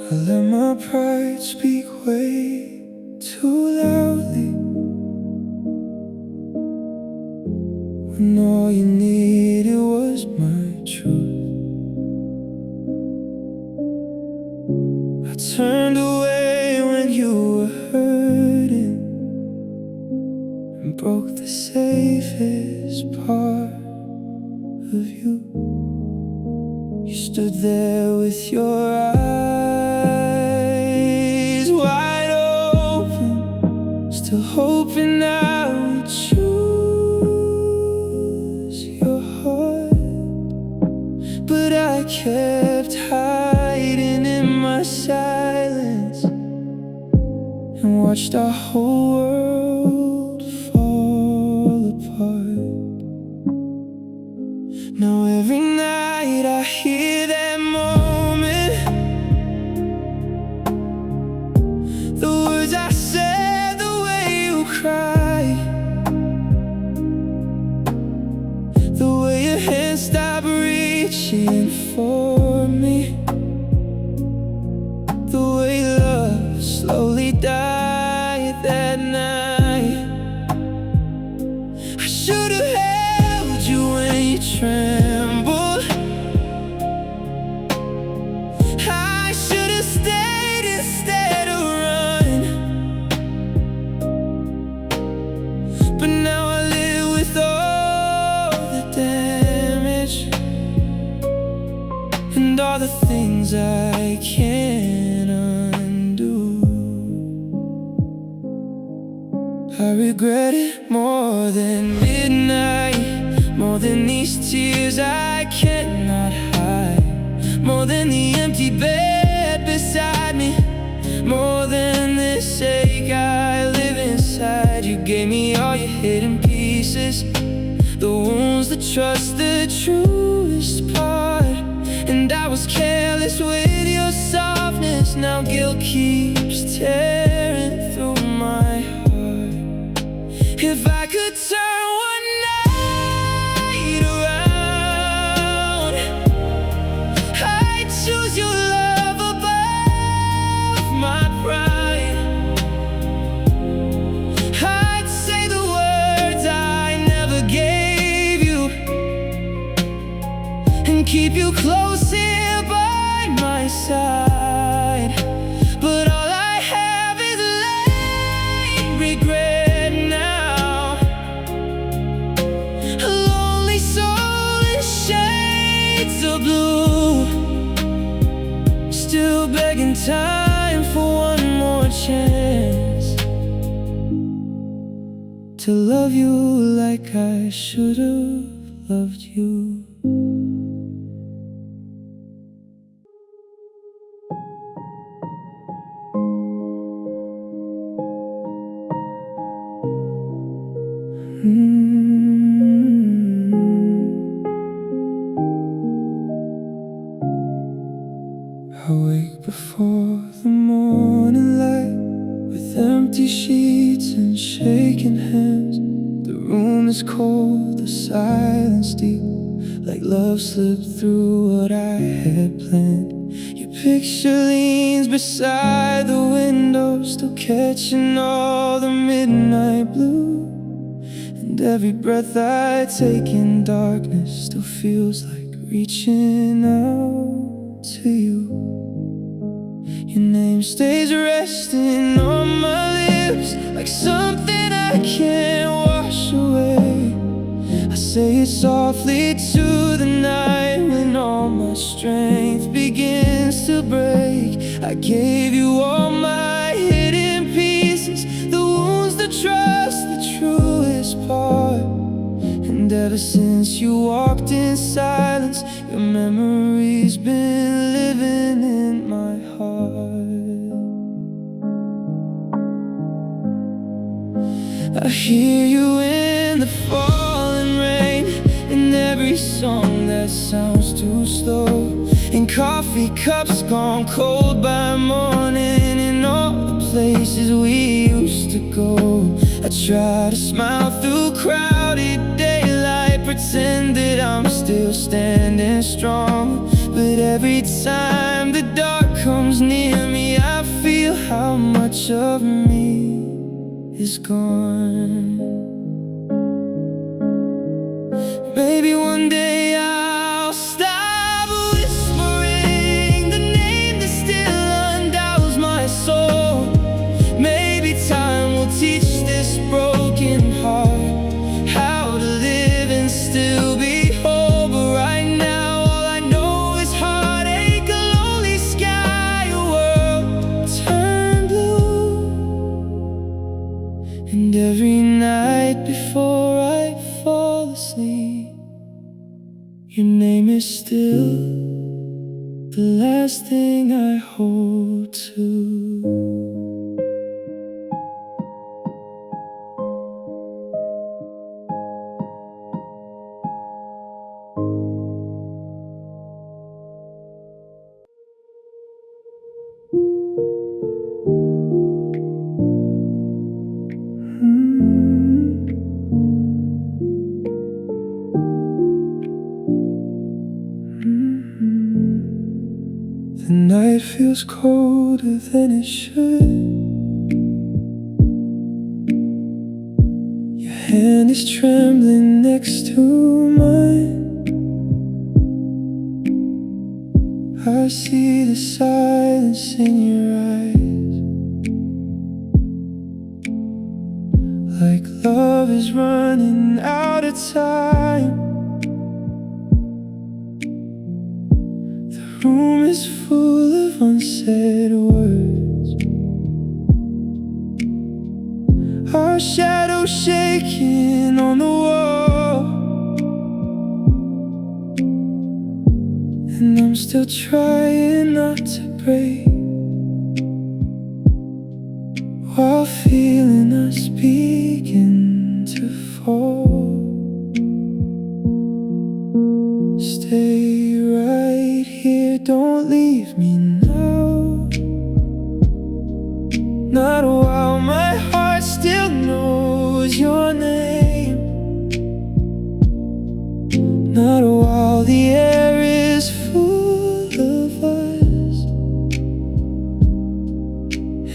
I let my pride speak way too loudly, when all you needed was my truth. I turned away when you were hurting and broke the safest part of you. You stood there with your eyes wide open, still hoping I would choose your heart. But I kept hiding in my silence and watched our whole world fall apart. Now every night I hear that moment, the words I said, the way you cry, the way your hands stop reaching for me, the way love slowly died that night. I should have held you when you trembled. I should have stayed instead of run. But now I live with all the damage and all the things I can't undo. I regret it more than midnight, more than these tears I cannot hide, more than the empty bed beside me, more than this ache I live inside. You gave me all your hidden pieces, the wounds, the trust, the truest part. And I was careless with your softness. Now guilt keeps tearing through my heart. If I could turn one night around, I'd choose your love above my pride. I'd say the words I never gave you and keep you close here by my side. But all I have is late regret now, a lonely soul in shades of blue, still begging time for one more chance to love you like I should have loved you. I wake before the morning light, with empty sheets and shaking hands. The room is cold, the silence deep, like love slipped through what I had planned. Your picture leans beside the window, still catching all the midnight blue. And every breath I take in darkness still feels like reaching out to you. Your name stays resting on my lips, like something I can't wash away. I say it softly to the night when all my strength begins to break. I gave you all my hidden pieces, the wounds, the trust, the truest part. And ever since you walked in silence, your memory's been living in my heart. I hear you in the falling rain, in every song that sounds too slow, in coffee cups gone cold by morning, in all the places we used to go. I try to smile through crowded daylight, pretend that I'm still standing strong. But every time the dark comes comes near me, I feel how much of me is gone. Maybe one day I'll stop whispering the name that still undoubts my soul. Maybe time will teach this broken heart how to live and still be whole. But right now all I know is heartache, a lonely sky, a world turned blue. And every night before I fall asleep, your name is still the last thing I hold to. The night feels colder than it should. Your hand is trembling next to mine. I see the silence in your eyes, like love is running out of time. The room is full of unsaid words, our shadows shaking on the wall, and I'm still trying not to break, while feeling us begin to fall. Stay right here, don't leave me now. Not while my heart still knows your name. Not while the air is full of us,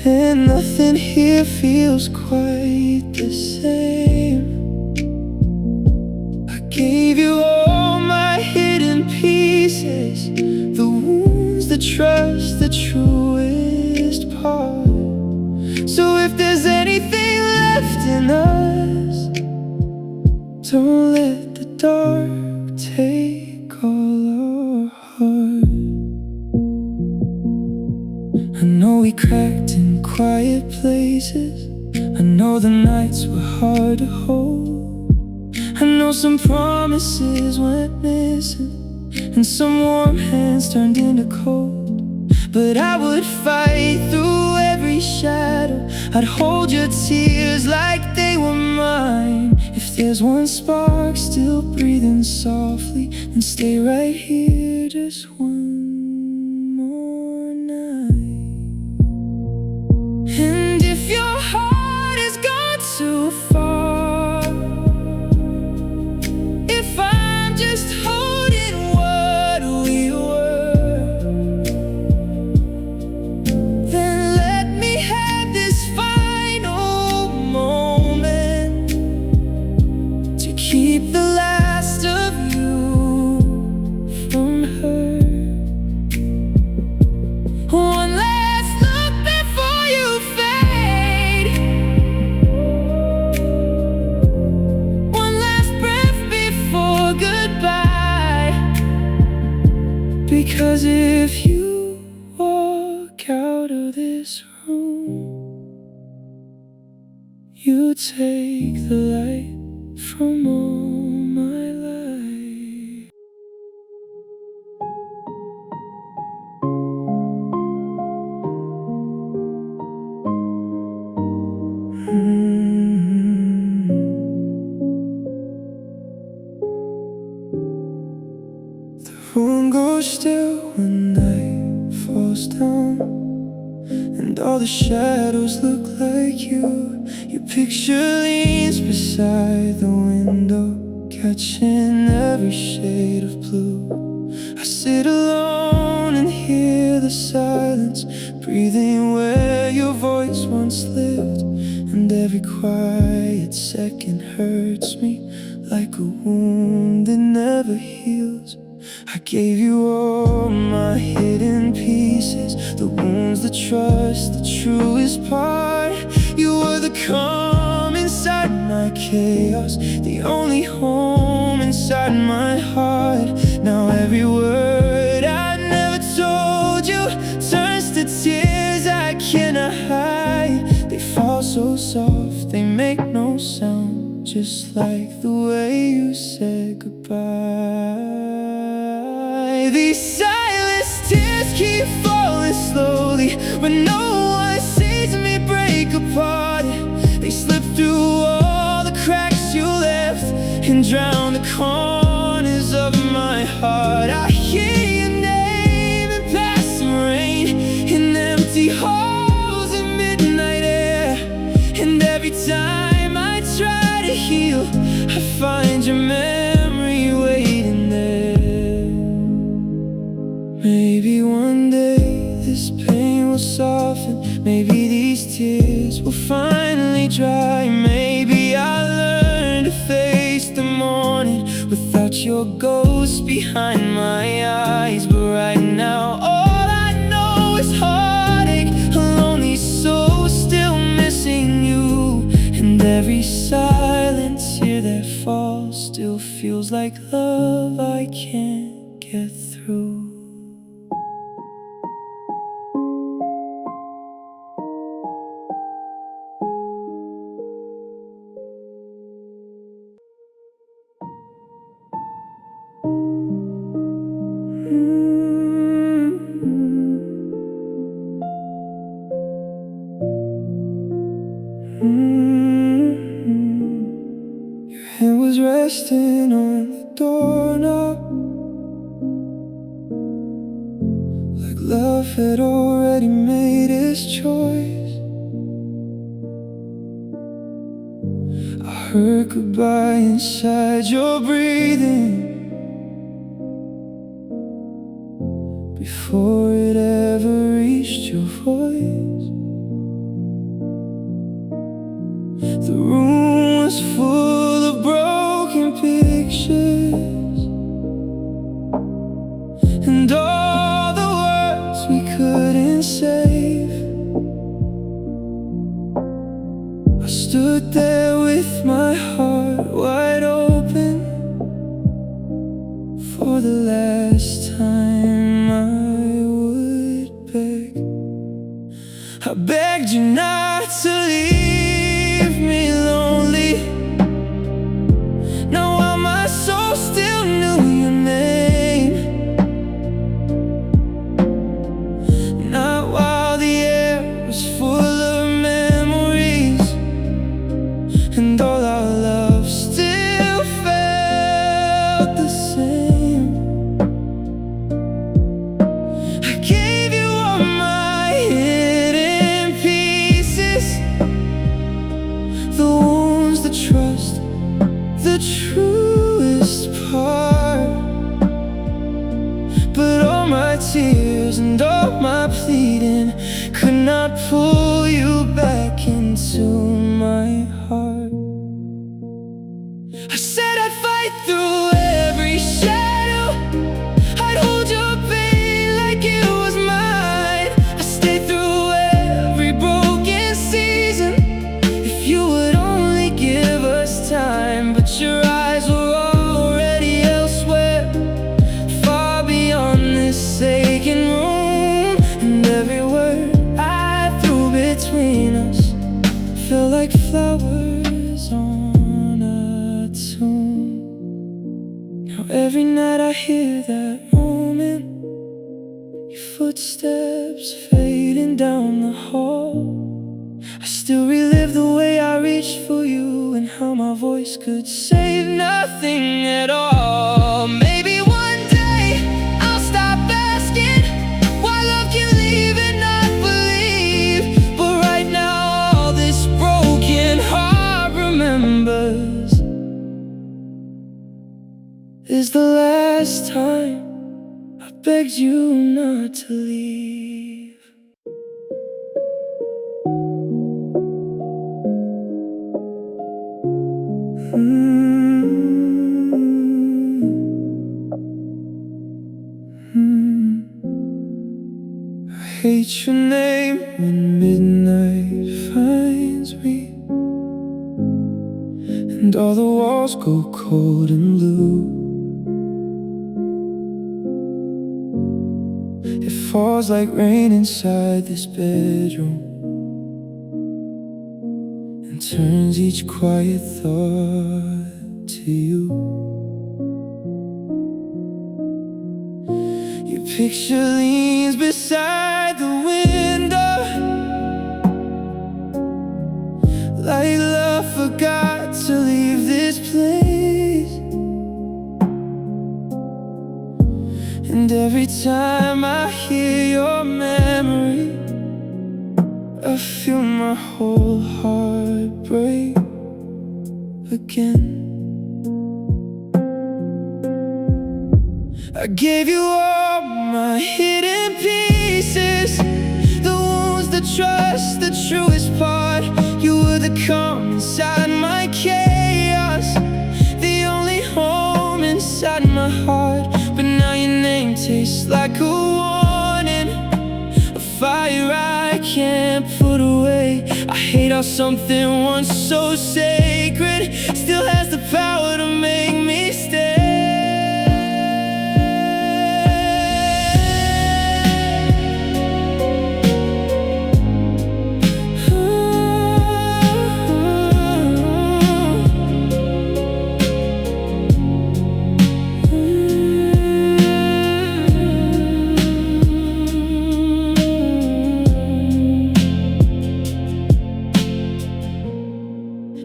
and nothing here feels quite the same. I gave you all my hidden pieces, the wounds, the trust, the truest part. So if there's anything left in us, don't let the dark take all our heart. I know we cracked in quiet places, I know the nights were hard to hold, I know some promises went missing, and some warm hands turned into cold. But I would fight through every shadow, I'd hold your tears like they were mine. If there's one spark still breathing softly, then stay right here just one more night. And if your heart has gone too far, if I'm just holding what we were, then let me have this final moment to keep the last of you from her. One last look before you fade, one last breath before goodbye. Because if you walk out of this room, you take the light from all my life. The room goes still when night falls down, and all the shadows look like you. Your picture leans beside the window, catching every shade of blue. I sit alone and hear the the silence, breathing where your voice once lived. And every quiet second hurts me like a wound that never heals. I gave you all my hidden pieces, the wounds, the trust, the truest part. You were the calm inside my chaos, the only home inside my heart. Now every word I never told you turns to tears I cannot hide. They fall so soft, they make no sound, just like the way you said goodbye. These silent tears keep falling slowly, but no one sees me break apart. They slip through all the cracks you left and drown the corners of my heart. I hear your name in passing rain, in empty halls in midnight air. And every time I try to heal, I find your memory waiting there. Maybe one day this pain will soften, maybe these tears will finally dry. Maybe I'll learn to face the morning without your ghost behind my eyes. But right now all I know is heartache, a lonely soul still missing you. And every silent tear that falls still feels like love I can't get through. Your hand was resting on the doorknob, like love had already made its choice. I heard goodbye inside your breathing before it ever reached your voice. The room was full of broken pictures and all the words we couldn't save. I stood there with my heart wide open for the last time. I would beg, I begged you not to leave me lonely. Now while my soul still knew your name, not while the air was full of memories and all our love still felt the same. I gave you all my hidden pieces, the wounds, the trust, the truest part. But all my tears and all my pleading could not pull you back into my heart. I said I'd fight through every shadow, I'd hold your pain like it was mine. I stayed through every broken season if you would only give us time. But your eyes were already elsewhere, far beyond this aching room. And every word I threw between us felt like flowers on a tomb. Now every night I hear that moment, your footsteps fading down the hall. I still relive the way I reached for you and how my voice could save nothing at all. Maybe one day I'll stop asking why love can leave and not believe. But right now all this broken heart remembers is the last time I begged you not to leave. I hate your name when midnight finds me, and all the walls go cold and blue. It falls like rain inside this bedroom and turns each quiet thought to you. Your picture leans beside the window, like love forgot to leave this place. And every time I hear your memory, I feel my whole heart break again. I gave you all my hidden pieces, the wounds, the trust, the truest part. You were the calm inside my chaos, the only home inside my heart. But now your name tastes like a warning, a fire I can't put away. I hate how something once so sacred still has the power to make me stay.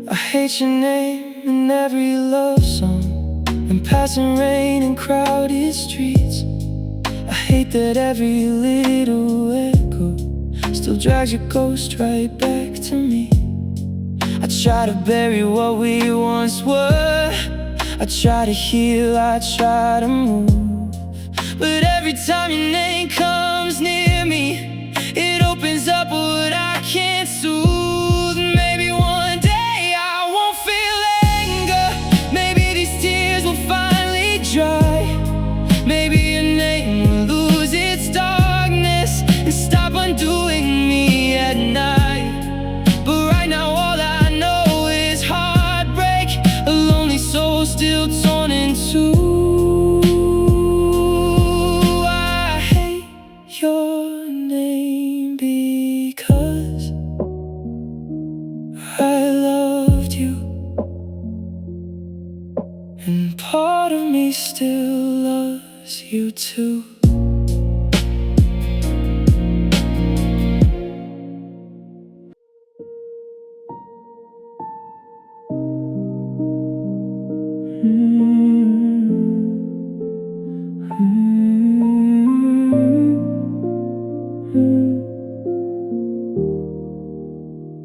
I hate your name in every love song, and passing rain in crowded streets. I hate that every little echo still drags your ghost right back to me. I try to bury what we once were, I try to heal, I try to move, but every time your name comes near me, it opens up what I can't soothe. Maybe one day I won't feel anger, maybe these tears will finally dry. Maybe your name will lose its darkness and stop undoing me at night. But right now all I know is heartbreak, a lonely soul still torn in two. I hate your name because I loved you, and part of me still loves you too.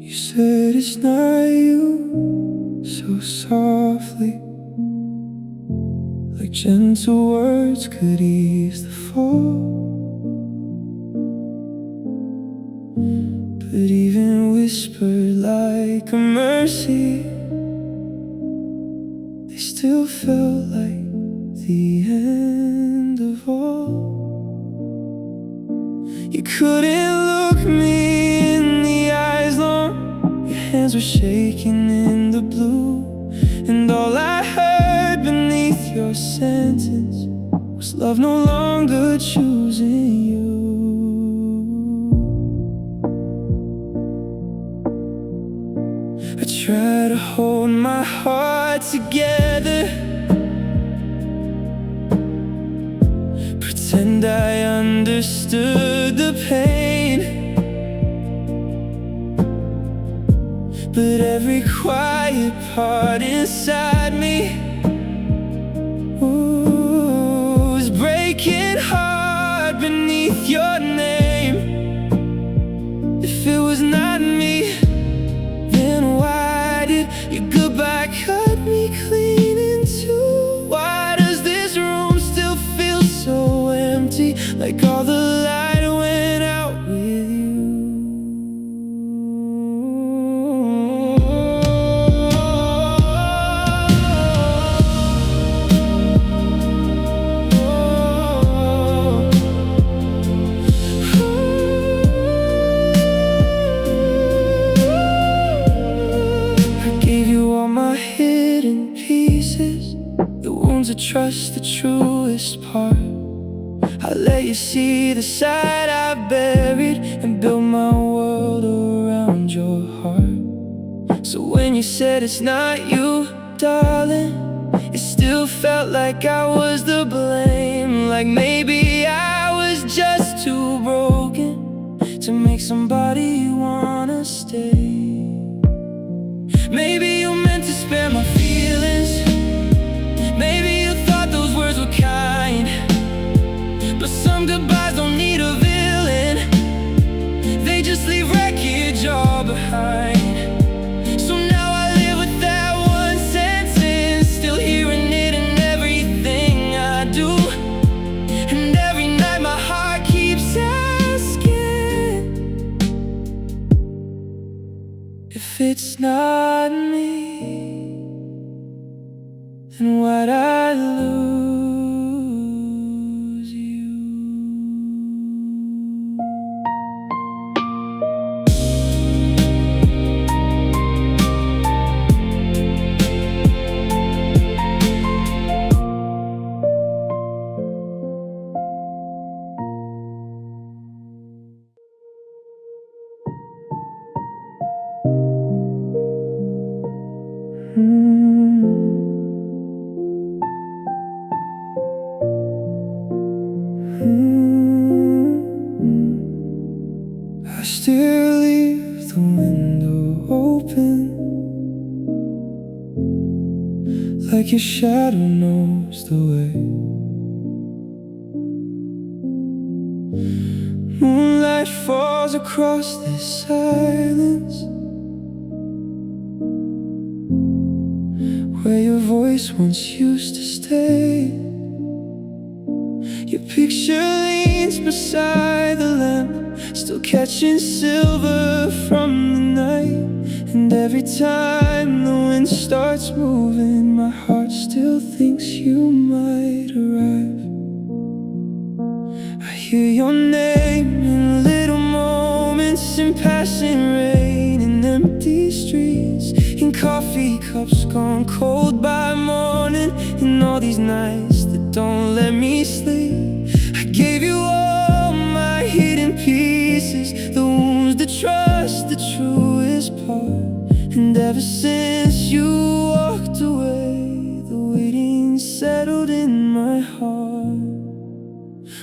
You said it's not you, so softly, like gentle words could ease the fall. But even whispered like a mercy, they still felt like the end of all. You couldn't look me in the eyes long, your hands were shaking in the blue, and all I heard beneath your sentence was love no longer choosing you. I try to hold my heart together, pretend I understood the pain, but every quiet part inside me was breaking hard beneath your name. If it was not me, then why did your goodbye cut me clean in two? Why does this room still feel so empty? like all the light went out with you. I gave you all my hidden pieces, the wounds of trust, the truest part. I let you see the side I buried and built my world around your heart. So when you said it's not you, darling, it still felt like I was the blame. Like maybe I was just too broken to make somebody wanna stay. Maybe you meant to spare my feelings, maybe you thought those words were kind, but some goodbyes don't need a villain, they just leave wreckage all behind. So now I live with that one sentence, still hearing it in everything I do. And every night my heart keeps asking, if it's not me, then why'd I lose you? I still leave the window open, like your shadow knows the way. Moonlight falls across this silence, where your voice once used to stay. Your picture leans beside the lamp, still catching silver from the night. And every time the wind starts moving, my heart still thinks you might arrive. I hear your name in little moments, in passing rain, in empty streets, in coffee cups gone cold by morning, in all these nights that don't let me sleep. I gave you all my hidden pieces, the wounds, the trust, the truest part. And ever since you walked away, the waiting settled in my heart.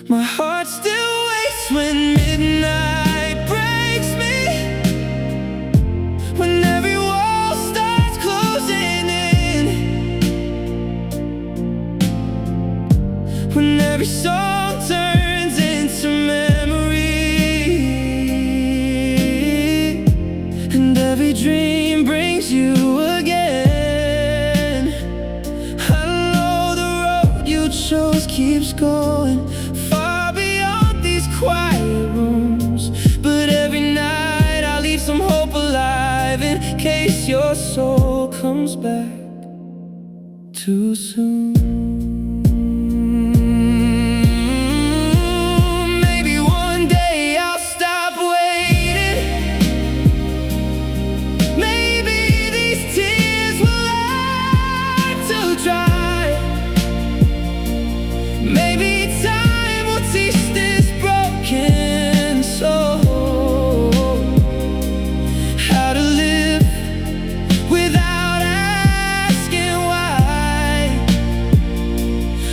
My heart still waits when midnight breaks me, when every wall starts closing in, when every song turns into memory, and every dream brings you again. I know the road you chose keeps going far beyond these quiet rooms, but every night I leave some hope alive in case your soul comes back too soon. Maybe one day I'll stop waiting, maybe these tears will learn to dry, maybe time will teach this broken soul how to live without asking why.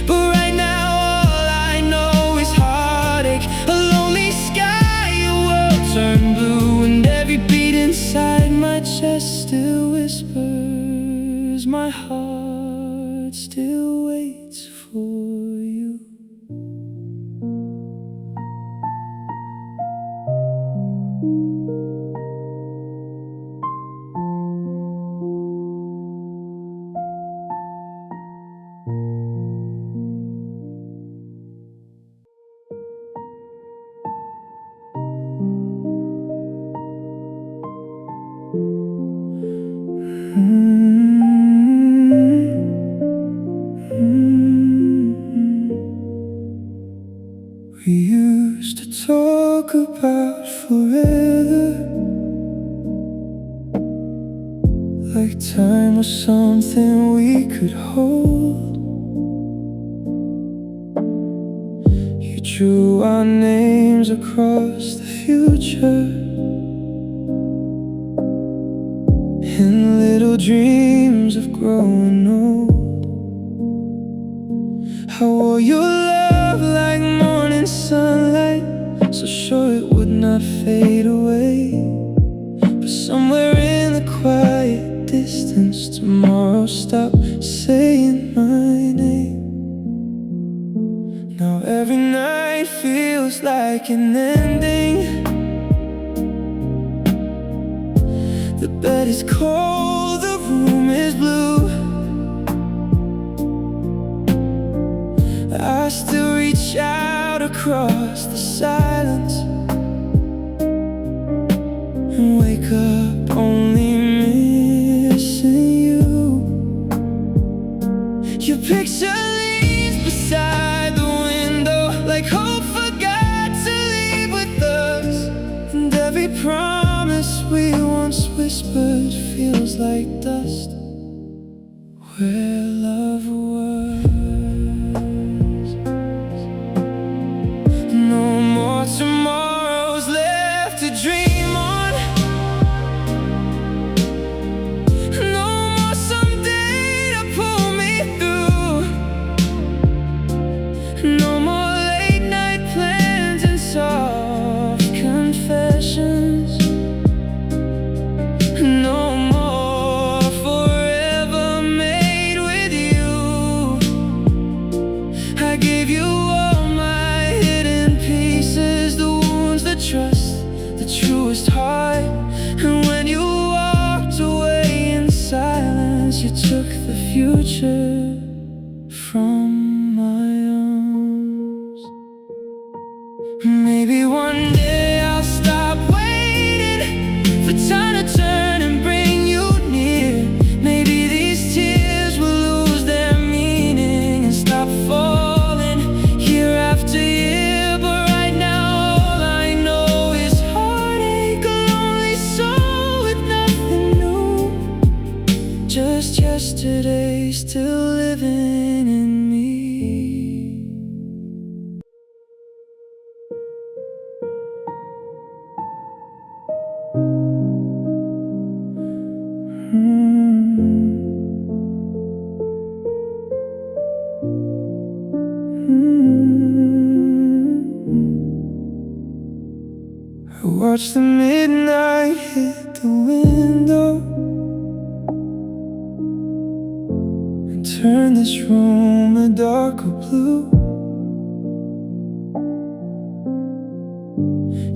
But right now all I know is heartache, a lonely sky, a world turned blue, and every beat inside my chest still whispers, my heart still waits for you. We used to talk about forever, like time was something we could hold. You drew our names across the future in little dreams of growing old. I wore your love like morning sunlight, so sure it would not fade away. But somewhere in the quiet distance, tomorrow stopped saying my name. Now every night feels like an ending. The bed is cold, the room is blue. I still reach out across the silence and wake up only missing you. Your picture leaves beside the window, like hope forgot to leave with us. And every promise we once whispered feels like dust where love was. No more tomorrows left to dream on. No more someday to pull me through. No more late night plans and soft confessions. No more forever made with you. I gave you all my hidden pieces, the wounds, the trust, the truest heart. And when you walked away in silence, you took the future from my arms. Maybe one day I'll stop waiting for time to turn and bring you near. Maybe these tears will lose their meaning and stop falling year after year. But right now all I know is heartache, a lonely soul with nothing new. Just yesterday still living in me. I watch the midnight hit the window and turn this room a darker blue.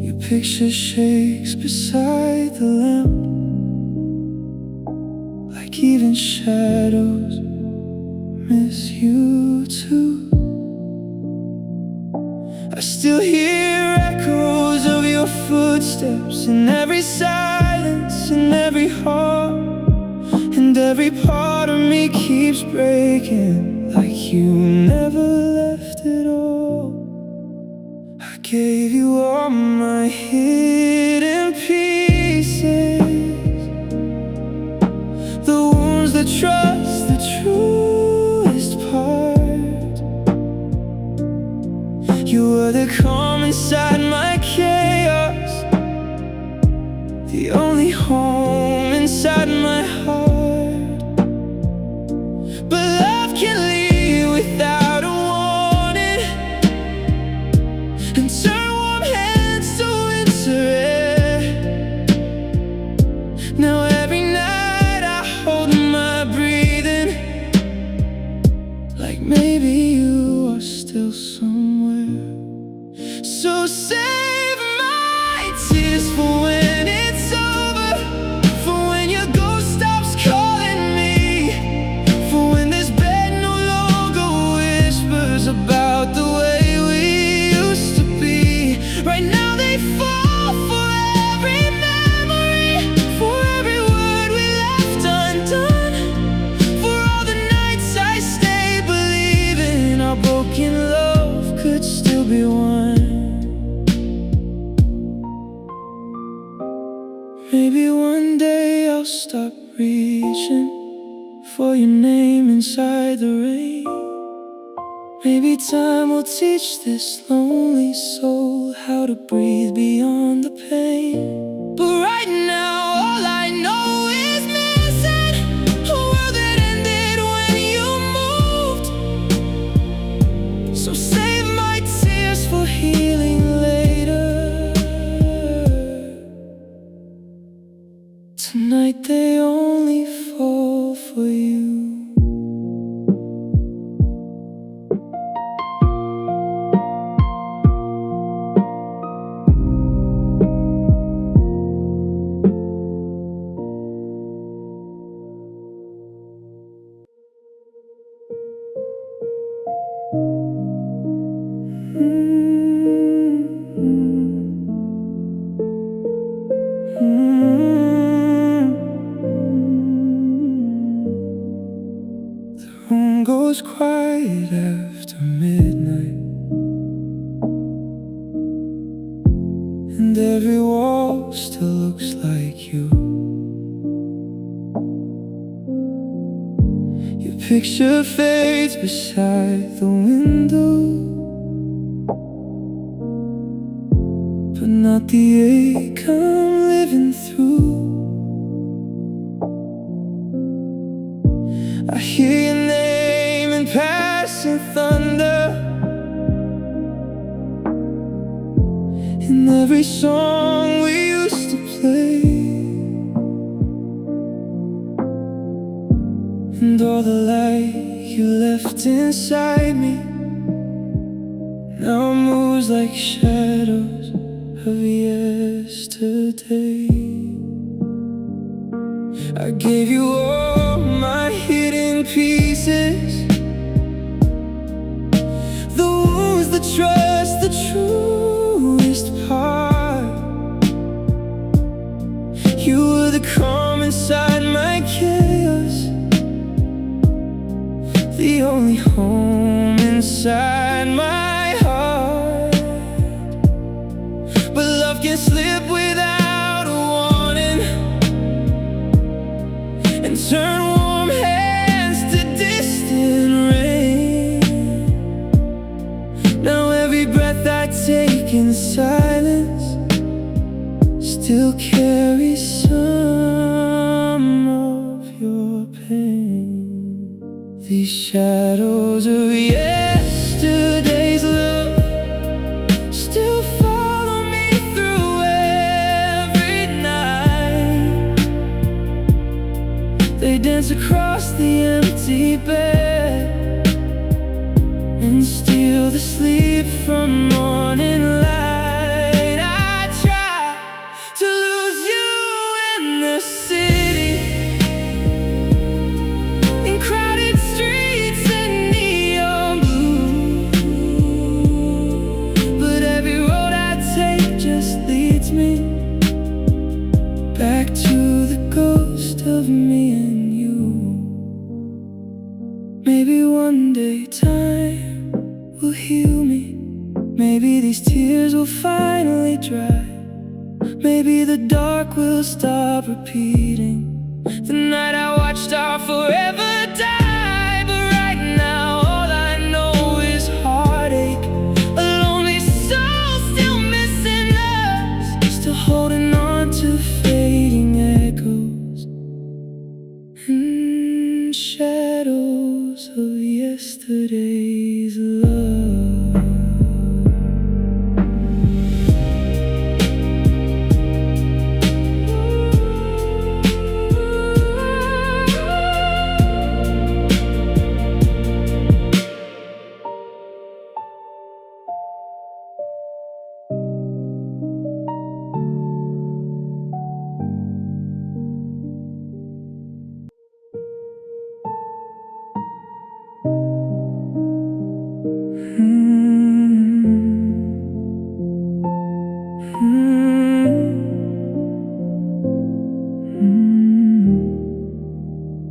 Your picture shakes beside the lamp, like even shadows miss you too. I still hear echoes of your footsteps in every silence, in every heart. And every part of me keeps breaking, like you never left at all. I gave you all my hidden pieces, the wounds, the trust, the truest part. You were the calm inside my chaos, the only home inside my heart. But love can leave without a warning and turn warm hands to winter air. Now every night I hold my breathing, like maybe you are still somewhere. So save my tears for when it's over, for when your ghost stops calling me, for when this bed no longer whispers about the way we used to be. Right now they fall for every memory, for every word we left undone, for all the nights I stayed believing our broken love could still be one. stop reaching for your name inside the rain. Maybe time will teach this lonely soul how to breathe beyond the pain. But right now all I know is missing a world that ended when you moved. So save my tears for healing later. Tonight they only fall for you. The room goes quiet after midnight, and every wall still looks like you. Your picture fades beside the window, but not the ache I'm living through. I hear your name in passing thunder, in every song we used to play, and all the light you left inside me now moves like shadows of yesterday. I gave you all my hidden pieces, the wounds, the trust, the truest part. You were the calm inside my chaos, the only home inside my heart. But love can slip without a warning and turn warm hands to distant rain. Now every breath I take in silence still carries some of your pain. These shadows of yesterday's love still follow me through every night. They dance across the empty bed and steal the sleep from morning light. I try to lose you in the city, in crowded streets and neon blue, but every road I take just leads me back to the ghost of me and you. Maybe one day time will heal me. Maybe these tears will finally dry. Maybe the dark will stop repeating the night I watched our forever die. But right now all I know is heartache, a lonely soul still missing us, still holding on to fading echoes and shadows of yesterday's love.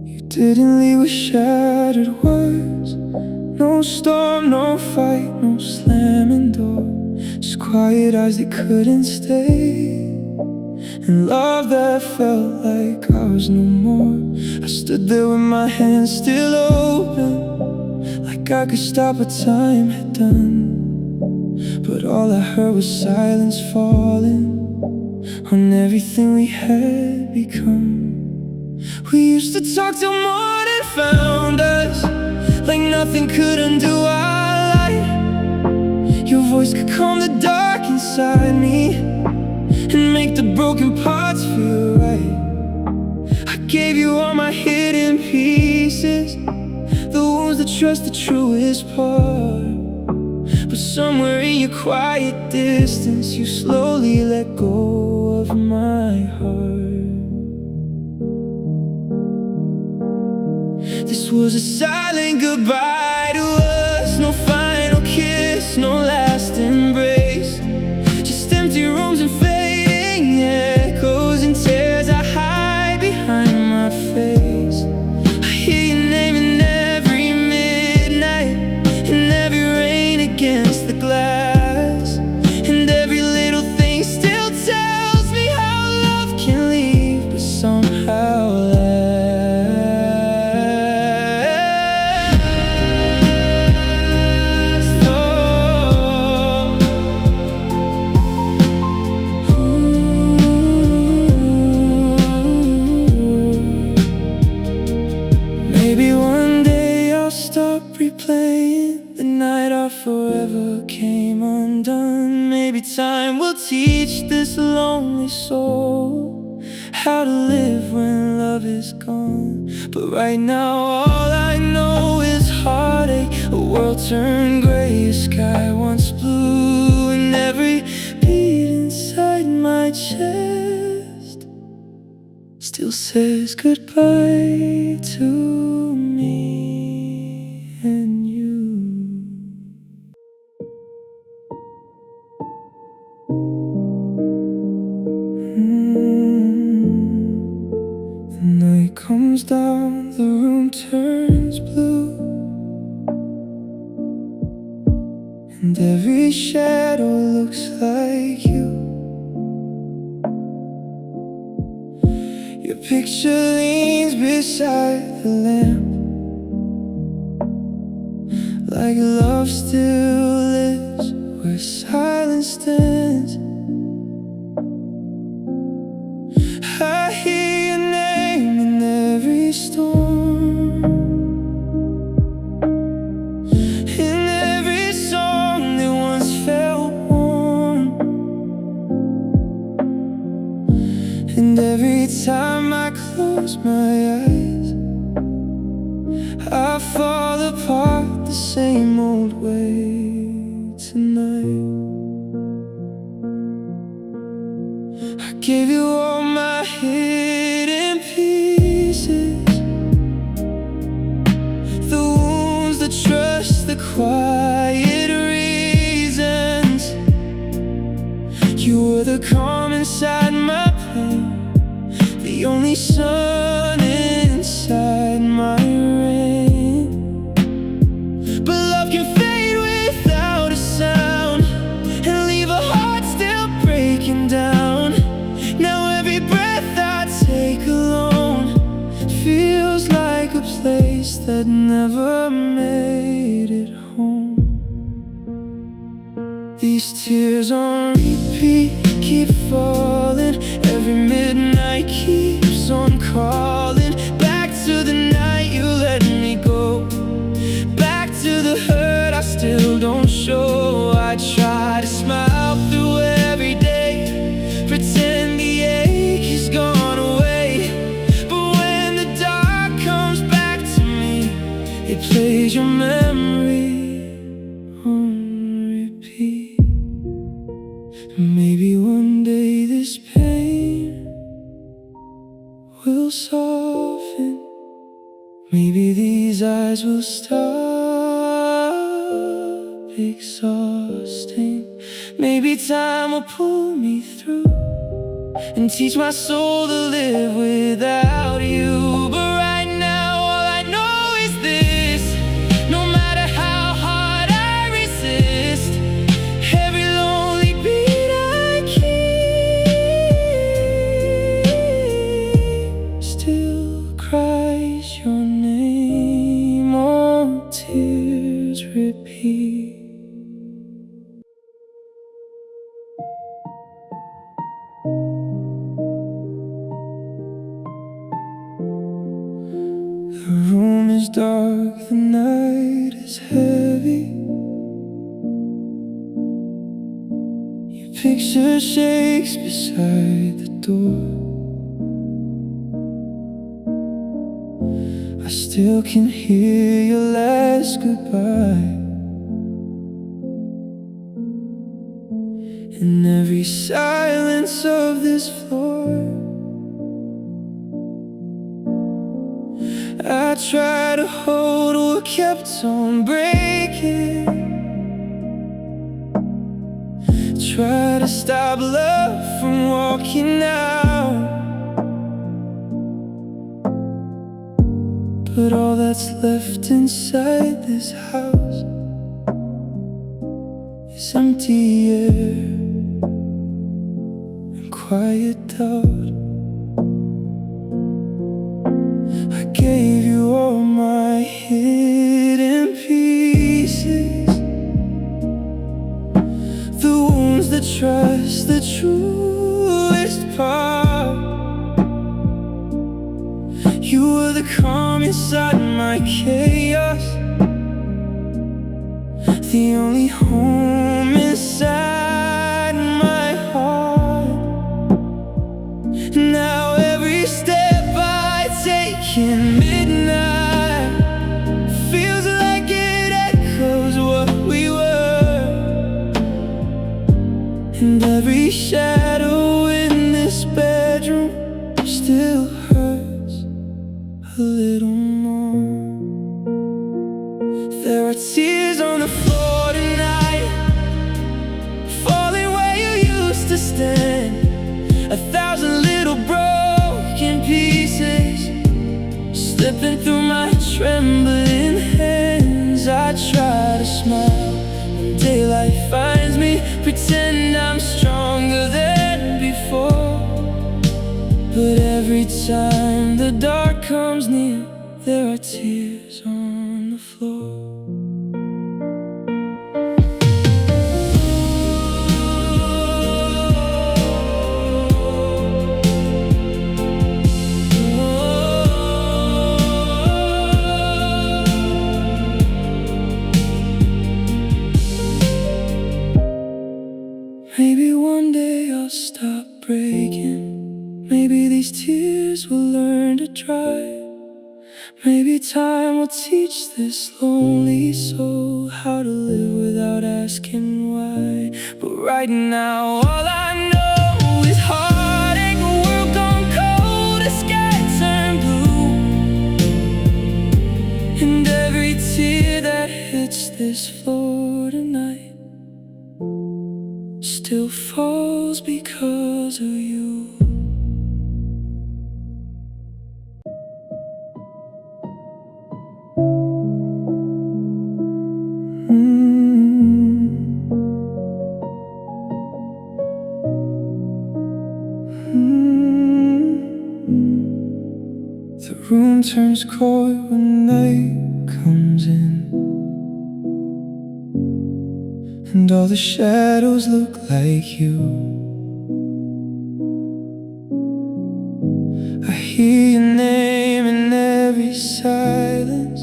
You didn't leave with shattered words, no storm, no fight, no slamming door, just quiet eyes that couldn't stay. and love that felt like ours no more. I stood there with my hands still open, like I could stop what time had done. But all I heard was silence falling on everything we had become. We used to talk till morning found us, like nothing could undo our light. Your voice could calm the dark inside me and make the broken parts feel right. I gave you all my hidden pieces, the ones that trust the truest part. But somewhere in your quiet distance, you slowly let go of my heart. This was a silent goodbye to us. No final kiss, no last embrace, just empty rooms and fading echoes and tears I hide behind my face. I hear your name in every midnight, in every rain against the glass, and every little thing still tells me how love can leave but somehow last. Maybe one day I'll stop replaying the night our forever came undone. Maybe time will teach this lonely soul how to live when love is gone. But right now all I know is heartache. A world turned gray, a sky once blue, and every beat inside my chest still says goodbye to me and you. The night comes down, the room turns blue, and every shadow looks like you. Your picture leans beside the lamp, like love still lives where silence stands. I hear your name in every storm, in every song that once felt warm, and every time I close my eyes, I fall apart the same old way tonight. I gave you all my hidden pieces, the wounds, the trust, the quiet reasons. You were the calm inside my pain, the only sun inside my rain. But love can fade without a sound and leave a heart still breaking down. Now every breath I take alone feels like a place that never made it home. These tears on repeat keep falling, every midnight keeps on calling. Back to the night you let me go, back to the hurt I still don't show. I try to smile through every day, pretend the ache is gone away, but when the dark comes back to me, it plays your memory on repeat. Maybe one day this pain will soften, maybe these eyes will stop exhausting. Maybe time will pull me through and teach my soul to live without you. But right now all I know is this: no matter how hard I resist, every lonely beat I keep is dark, the night is heavy. Your picture shakes beside the door. I still can hear your last goodbye in every silence of this floor. I try to hold what kept on breaking, try to stop love from walking out, but all that's left inside this house is empty air and quiet doubt. I gave you all my hidden pieces, the wounds, the trust, the truest part. You were the calm inside my chaos, the only home inside my heart. Now every step I take in midnight feels like it echoes what we were, and every shadow in this bedroom still hurts a little more. There are tears on the floor tonight, falling where you used to stand. 1,000 little broken pieces slipping through my trembling hands. I try to smile when daylight finds me, pretend I'm stronger than before, but every time the dark comes near, there are tears on the floor. Maybe one day I'll stop breaking. Maybe these tears will learn to dry. Maybe time will teach this lonely soul how to live without asking why. But right now all I know is heartache, a world gone cold, a sky turned blue, and every tear that hits this floor tonight still falls because of you. The room turns cold when night comes in, and all the shadows look like you. I hear your name in every silence,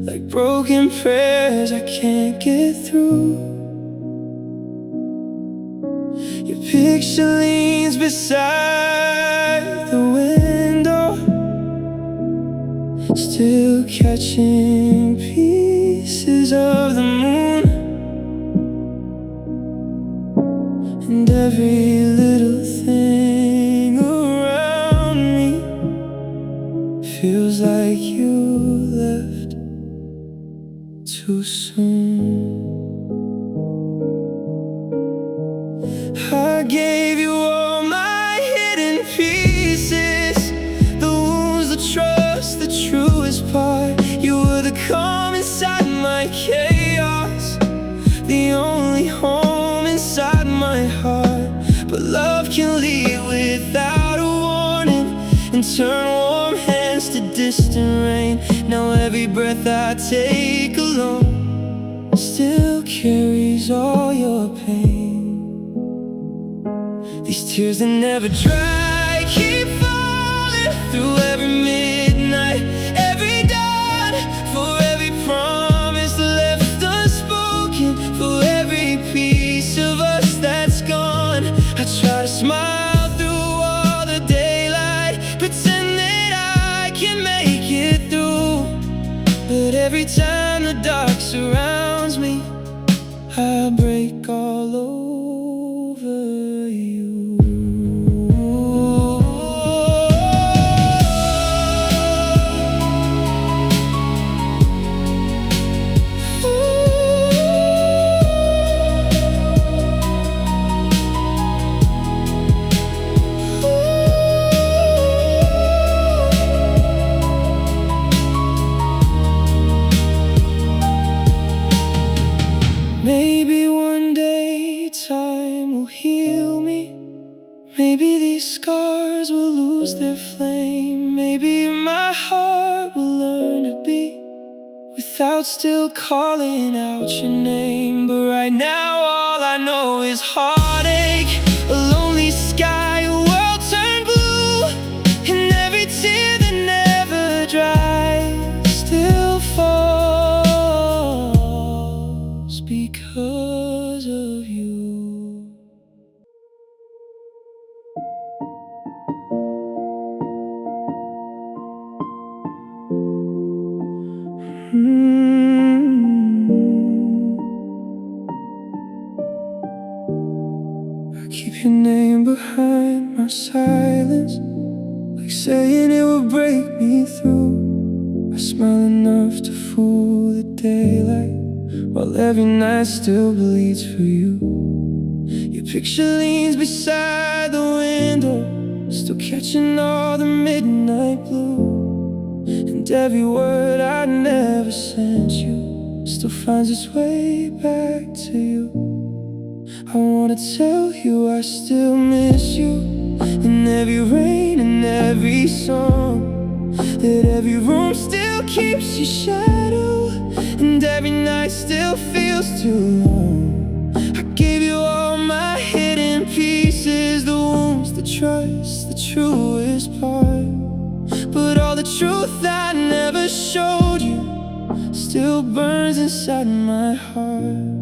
like broken prayers I can't get through. Your picture leans beside the window, still catching pieces of the moon, and every little thing around me feels like you left too soon. I gave you all my hidden pieces, the wounds, the trust, the truest part. You were the calm inside my chaos, the only home inside my heart. But love can leave without a warning and turn warm hands to distant rain. Now every breath I take alone still carries all your pain. These tears that never dry keep falling through every I break all over you. Maybe one day time will heal me. Maybe these scars will lose their flame. Maybe my heart will learn to beat without still calling out your name. But right now all I know is heartache, a lonely sky, a world turned blue, and every tear that never dries still falls because of you. I keep your name behind my silence, like saying it will break me through. I smile enough to fool the daylight, while every night still bleeds for you. Your picture leans beside the window, still catching all the midnight blue. And every word I never sent you still finds its way back to you. I wanna tell you I still miss you, in every rain and every song, that every room still keeps your shadow, and every night still feels too long. I gave you all my hidden pieces, the wounds, the trust, the truest part. But all the truth I never showed you still burns inside my heart.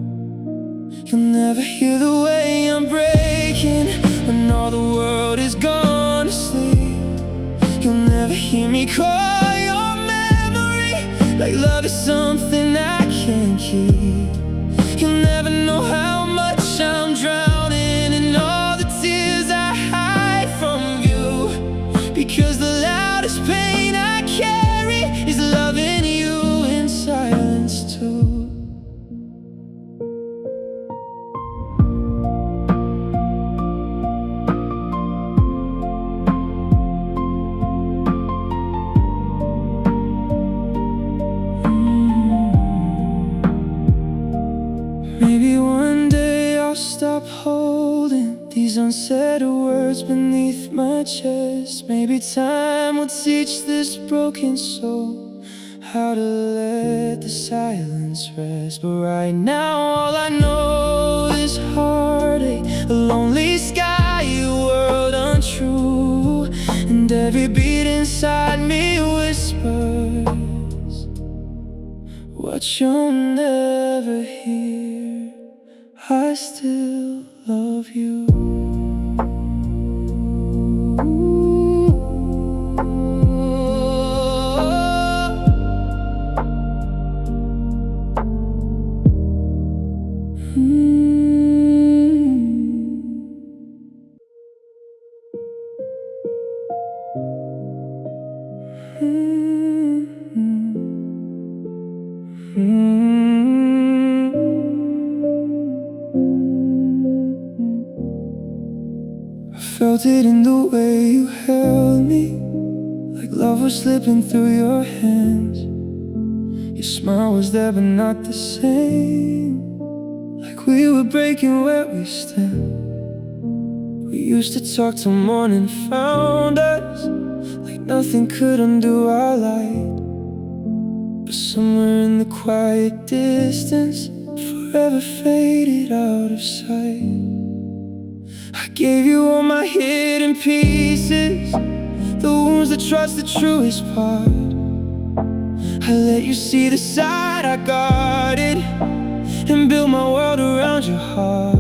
You'll never hear the way I'm breaking when all the world is gone to sleep. You'll never hear me call your memory like love is something I can't keep. You'll never know how much I'm drowning in all the tears I hide from you, because the loudest pain I carry is loving you in silence too. Maybe one day I'll stop holding these unsaid words beneath my chest. Maybe time will teach this broken soul how to let the silence rest. But right now all I know is heartache, a lonely sky, a world untrue, and every beat inside me whispers what you'll never hear. I still love you. I felt it in the way you held me, like love was slipping through your hands. Your smile was there but not the same, like we were breaking where we stand. We used to talk till morning found us, like nothing could undo our light. But somewhere in the quiet distance, forever faded out of sight. I gave you all my hidden pieces, the wounds, the trust, the truest part. I let you see the side I guarded and built my world around your heart.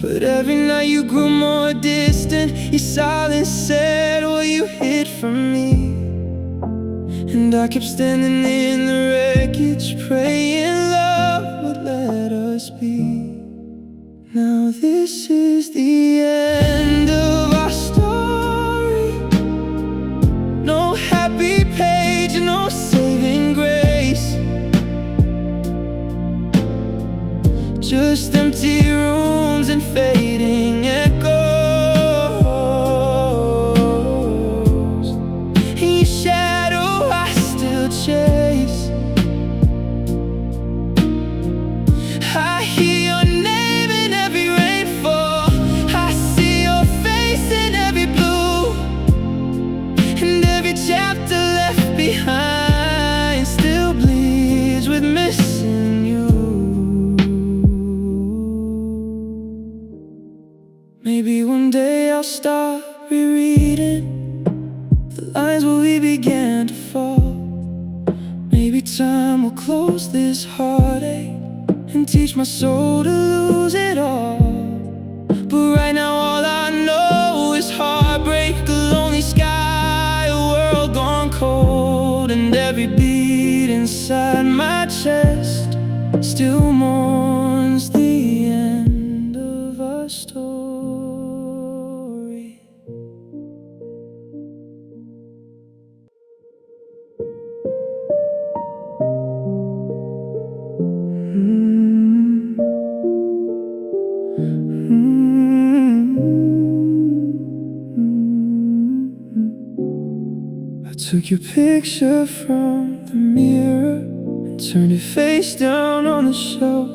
But every night you grew more distant, your silence said what you hid from me. And I kept standing in the wreckage, praying love would let us us be. Now this is the end of our story. No happy page, no saving grace. Just empty rooms and fading echoes. In your shadow I still chase. I hear your name in every rainfall. I see your face in every blue. And every chapter left behind still bleeds with missing you. Maybe one day I'll start rereading the lines where we began to fall. Maybe time will close this heartache and teach my soul to lose it all. But right now all I know is heartbreak, a lonely sky, a world gone cold. And every beat inside my chest still mourns the end of our story. I took your picture from the mirror and turned it face down on the shelf.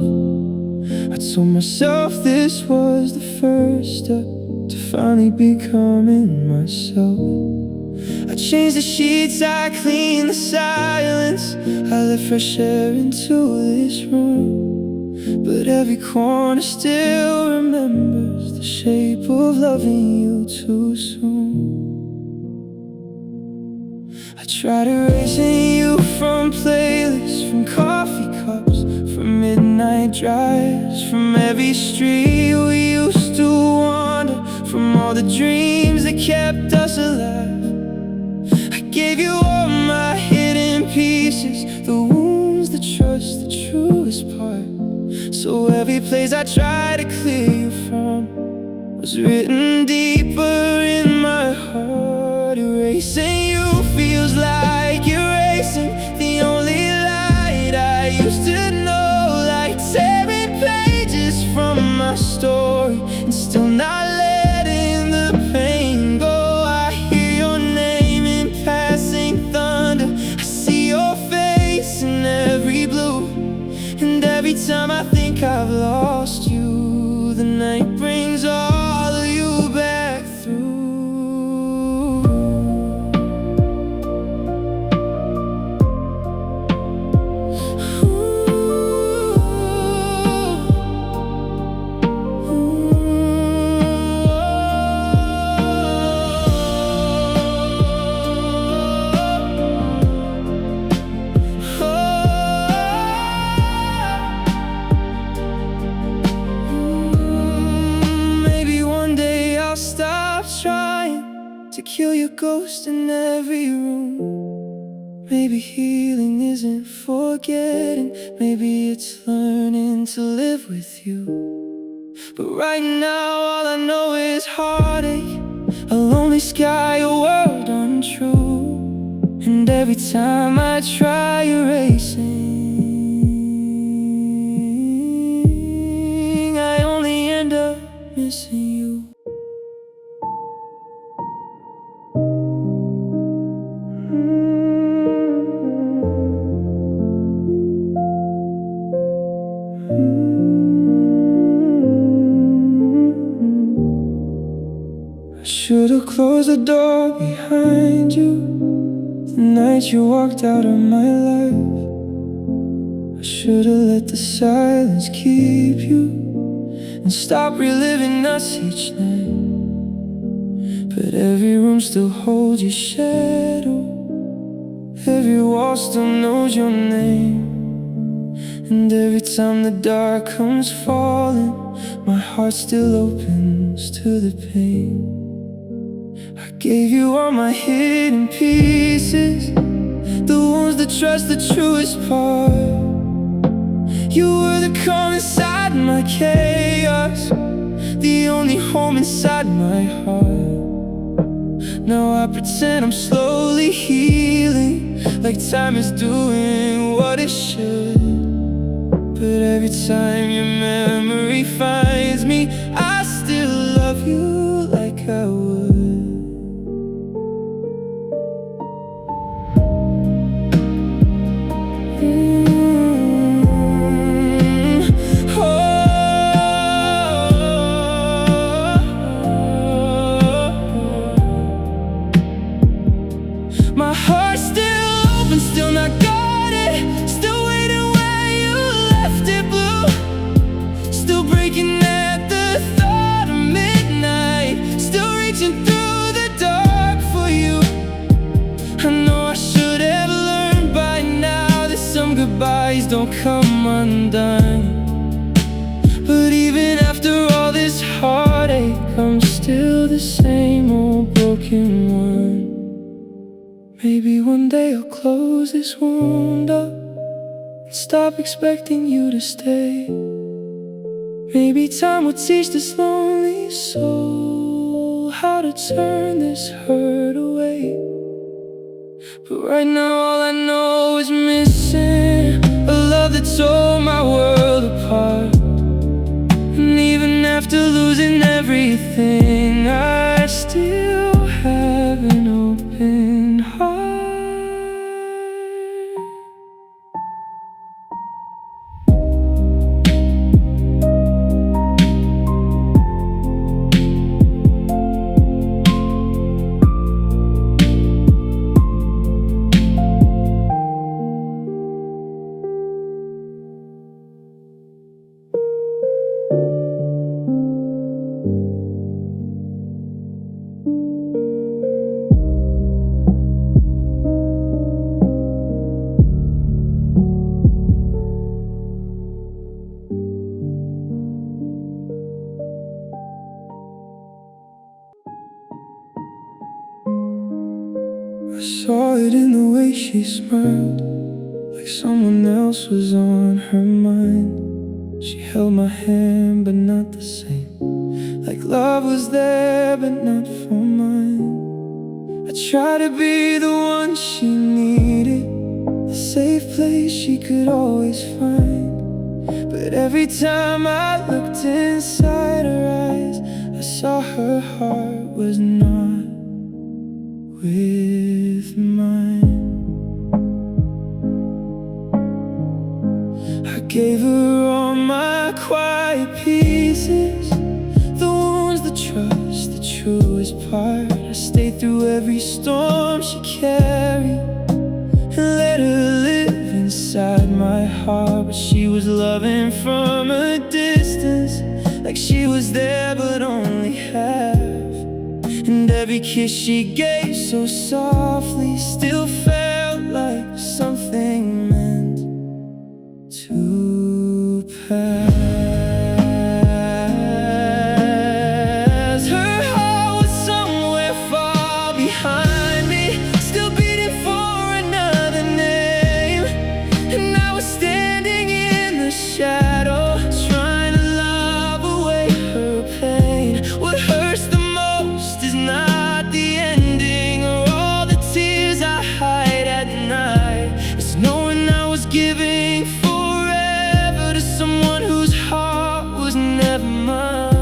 I told myself this was the first step to finally becoming myself. I changed the sheets, I cleaned the silence, I let fresh air into this room. But every corner still remembers the shape of loving you too soon. I tried erasing you from playlists, from coffee cups, from midnight drives, from every street we used to wander, from all the dreams that kept us alive. I gave you all my hidden pieces, the wounds, the trust, the truest part. So every place I tried to clear you from was written deeper in my heart. Erasing you feels like erasing the only light I used to know, like tearing pages from my story and still not letting the pain go. I hear your name in passing thunder, I see your face in every blue. And every time I think I've lost you, the night brings all of you back through. To kill your ghost in every room. Maybe healing isn't forgetting, maybe it's learning to live with you. But right now all I know is heartache, a lonely sky, a world untrue. And every time I try erasing, I only end up missing you. I should've closed the door behind you the night you walked out of my life. I should've let the silence keep you and stop reliving us each night. But every room still holds your shadow, every wall still knows your name. And every time the dark comes falling, my heart still opens to the pain. I gave you all my hidden pieces, the ones that trust, the truest part. You were the calm inside my chaos, the only home inside my heart. Now I pretend I'm slowly healing, like time is doing what it should. But every time your memory finds me, I still love you like I would. My heart's still open, still not got it. Still waiting where you left it blue. Still breaking at the thought of midnight. Still reaching through the dark for you. I know I should have learned by now that some goodbyes don't come undone. But even after all this heartache, I'm still the same old broken one. Maybe one day I'll close this wound up and stop expecting you to stay. Maybe time will teach this lonely soul how to turn this hurt away. But right now all I know is missing a love that tore my world apart. And even after losing everything, I still have an open heart. I saw it in the way she smiled, like someone else was on her mind. She held my hand but not the same, like love was there but not for mine. I tried to be the one she needed, the safe place she could always find. But every time I looked inside her eyes, I saw her heart was not with mine. I gave her all my quiet pieces, the wounds, the trust, the truest part. I stayed through every storm she carried and let her live inside my heart. But she was loving from a distance, like she was there but only half. And every kiss she gave so softly still felt like something meant to pass. Her heart was somewhere far behind me, still beating for another name. And I was standing in the shadow, trying to love away her pain. What hurts the most is not the ending or all the tears I hide at night. It's knowing I was giving forever to someone whose heart was never mine.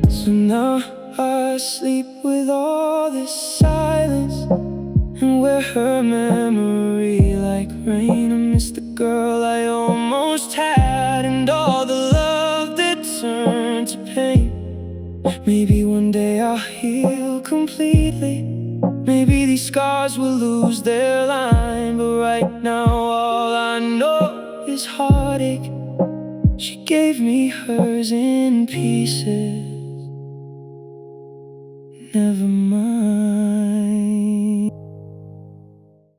So now I sleep with all this silence and wear her memory like rain. I miss the girl I almost had and all the love that turned to pain. Maybe one day I'll heal completely, maybe these scars will lose their line. But right now all I know is heartache. She gave me hers in pieces, never mind.